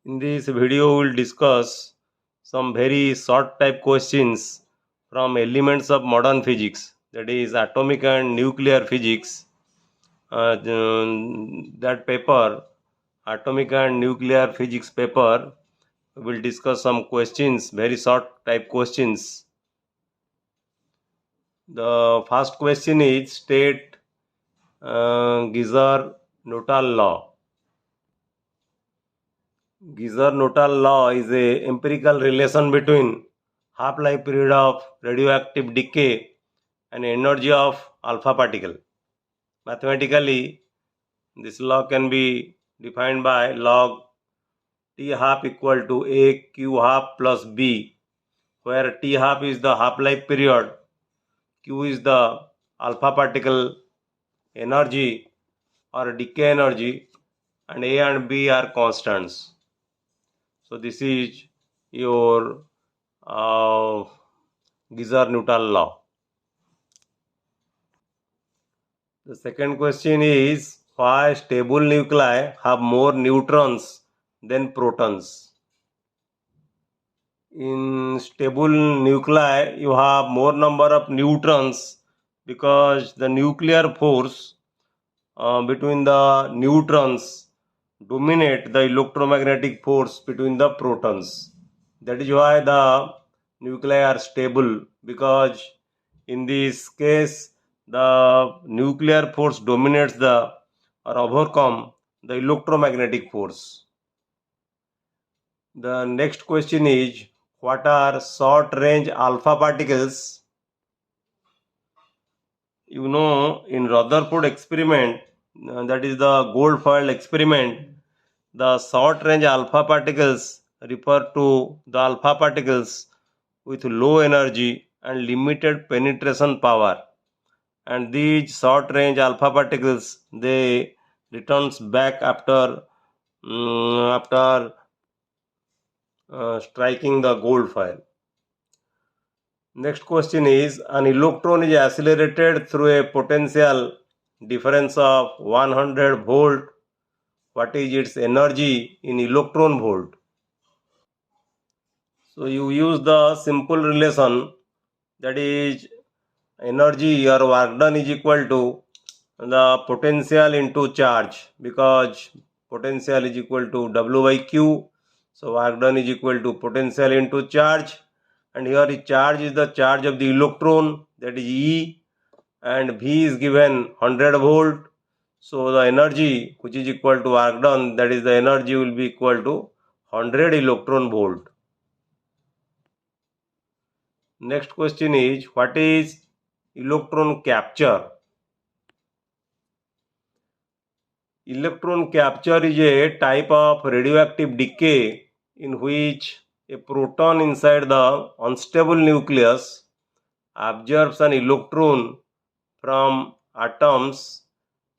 In this video, we'll discuss some very short type questions from elements of modern physics, that is atomic and nuclear physics. That paper, atomic and nuclear physics paper, we'll discuss some questions, very short type questions. The first question is state Geiser-Nuttall law. Geiser-Nuttall law is a empirical relation between half-life period of radioactive decay and energy of alpha particle. Mathematically, this law can be defined by log T half equal to A Q half plus B, where T half is the half-life period, Q is the alpha particle energy or decay energy, and A and B are constants. So this is your Geiser-Nuttall law. The second question is, why stable nuclei have more neutrons than protons? In stable nuclei, you have more number of neutrons because the nuclear force between the neutrons dominate the electromagnetic force between the protons. That is why the nuclei are stable, because in this case the nuclear force dominates the or overcome the electromagnetic force. The next question is, what are short range alpha particles? You know, in Rutherford experiment, that is the gold foil experiment, the short range alpha particles refer to the alpha particles with low energy and limited penetration power, and these short range alpha particles, they returns back after striking the gold foil. Next question is, an electron is accelerated through a potential difference of 100 volt. What is its energy in electron volt? So you use the simple relation, that is energy or work done is equal to the potential into charge, because potential is equal to W by Q. So work done is equal to potential into charge, and here charge is the charge of the electron, that is E, and V is given 100 volt. So the energy which is equal to work done, that is the energy will be equal to 100 electron volt. Next question is, what is electron capture? Electron capture is a type of radioactive decay in which a proton inside the unstable nucleus absorbs an electron from atom's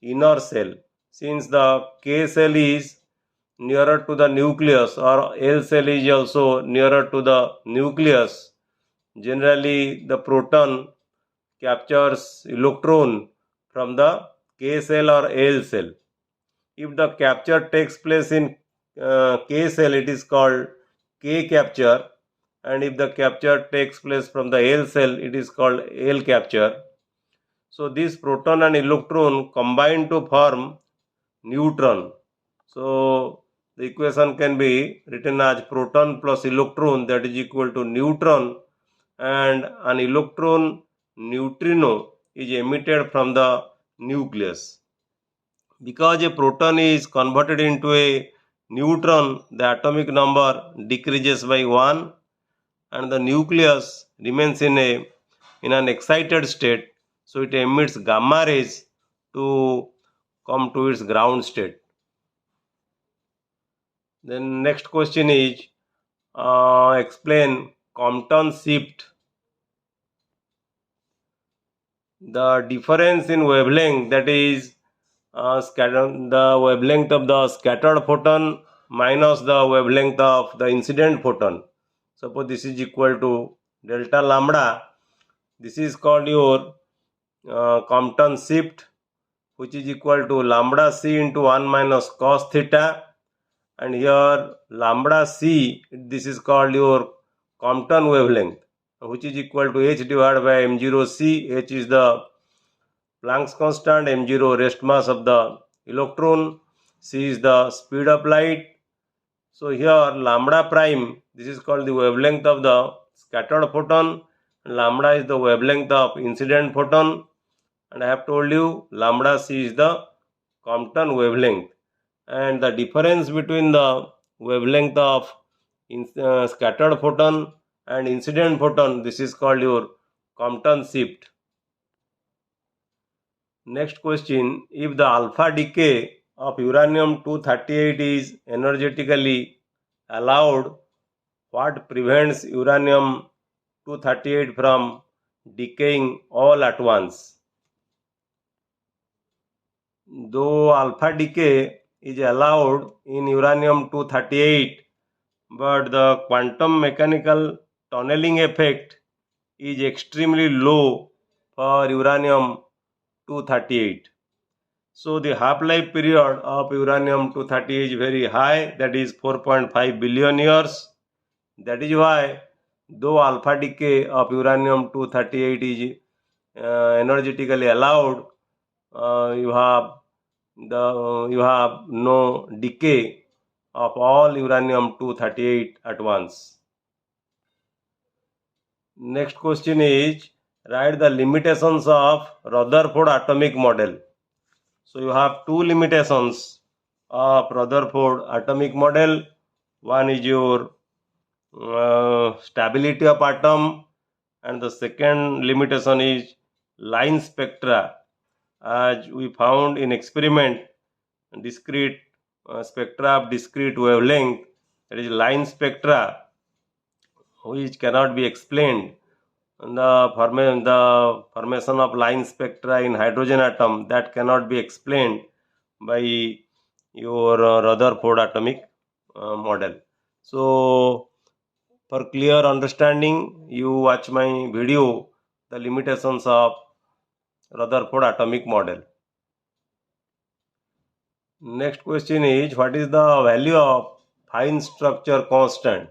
inner shell. Since the K cell is nearer to the nucleus or L cell is also nearer to the nucleus, generally the proton captures electron from the K cell or L cell. If the capture takes place in K cell, it is called K capture, and if the capture takes place from the L cell, it is called L capture. So this proton and electron combine to form neutron. So the equation can be written as proton plus electron, that is equal to neutron, and an electron neutrino is emitted from the nucleus. Because a proton is converted into a neutron, the atomic number decreases by 1 and the nucleus remains in an excited state, so it emits gamma rays to come to its ground state. Then next question is, explain Compton shift. The difference in wavelength, that is the wavelength of the scattered photon minus the wavelength of the incident photon. Suppose this is equal to delta lambda. This is called your Compton shift, which is equal to lambda c into 1 minus cos theta, and here lambda c, this is called your Compton wavelength, which is equal to h divided by m0 c. H is the Planck's constant, m0 rest mass of the electron, c is the speed of light. So here lambda prime, this is called the wavelength of the scattered photon, lambda is the wavelength of incident photon, and I have told you lambda c is the Compton wavelength, and the difference between the wavelength of scattered photon and incident photon, this is called your Compton shift. Next question, if the alpha decay of uranium-238 is energetically allowed, what prevents uranium-238 from decaying all at once? Though alpha decay is allowed in uranium-238, but the quantum mechanical tunneling effect is extremely low for uranium-238. So the half-life period of uranium-238 is very high, that is 4.5 billion years. That is why though alpha decay of uranium-238 is energetically allowed, you have no decay of all uranium-238 at once. Next question is, write the limitations of Rutherford atomic model. So you have two limitations of Rutherford atomic model. One is your stability of atom, and the second limitation is line spectra. As we found in experiment, discrete spectra of discrete wavelength, that is line spectra, which cannot be explained. The formation of line spectra in hydrogen atom, that cannot be explained by your Rutherford atomic model. So for clear understanding, you watch my video, the limitations of Rutherford atomic model. Next question is, what is the value of fine structure constant?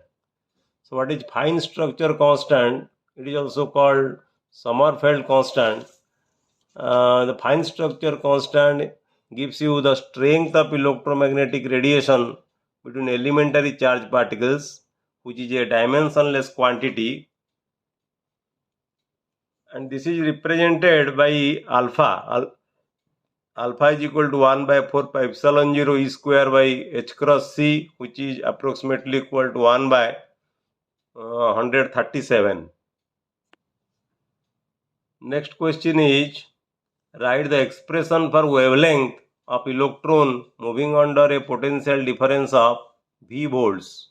So what is fine structure constant? It is also called Sommerfeld constant. The fine structure constant gives you the strength of electromagnetic radiation between elementary charged particles, which is a dimensionless quantity, and this is represented by alpha. Alpha is equal to 1 by 4 pi epsilon 0 E square by h cross c, which is approximately equal to 1 by 137. Next question is, write the expression for wavelength of electron moving under a potential difference of V volts.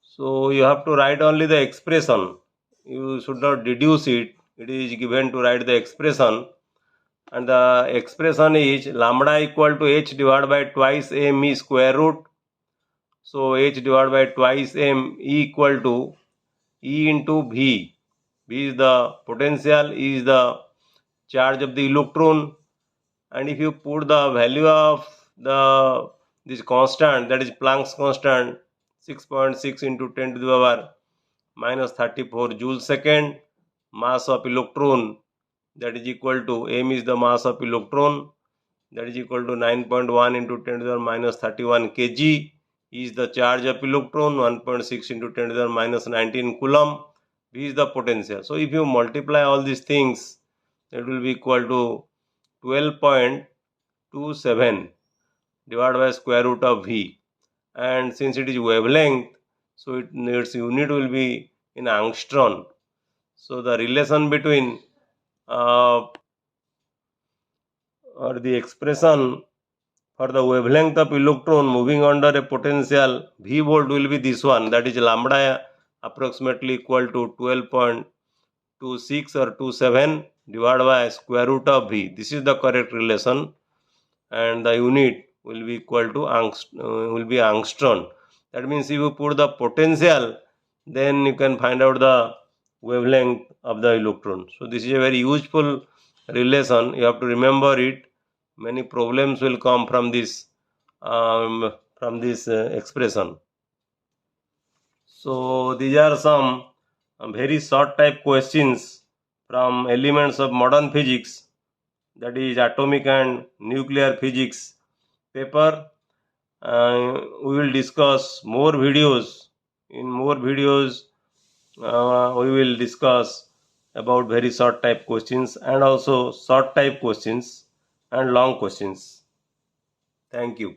So you have to write only the expression. You should not deduce it. It is given to write the expression, and the expression is lambda equal to h divided by twice m e square root. So h divided by twice m e equal to E into V. V is the potential, E is the charge of the electron, and if you put the value of this constant, that is Planck's constant, 6.6 into 10 to the power minus 34 joule second, mass of electron, that is equal to m is the mass of electron, that is equal to 9.1 into 10 to the minus 31 kg, is the charge of electron, 1.6 into 10 to the minus 19 coulomb, V is the potential. So if you multiply all these things, it will be equal to 12.27 divided by square root of V, and since it is wavelength, so its unit will be in angstrom. So the relation between or the expression for the wavelength of electron moving under a potential V volt will be this one, that is lambda approximately equal to 12.26 or 27 divided by square root of V. This is the correct relation, and the unit will be equal to angstrom. That means if you put the potential, then you can find out the wavelength of the electron. So this is a very useful relation. You have to remember it. Many problems will come from this from this expression. So these are some very short type questions from elements of modern physics, that is atomic and nuclear physics paper. We will discuss more videos. In more videos, we will discuss about very short type questions and also short type questions and long questions. Thank you.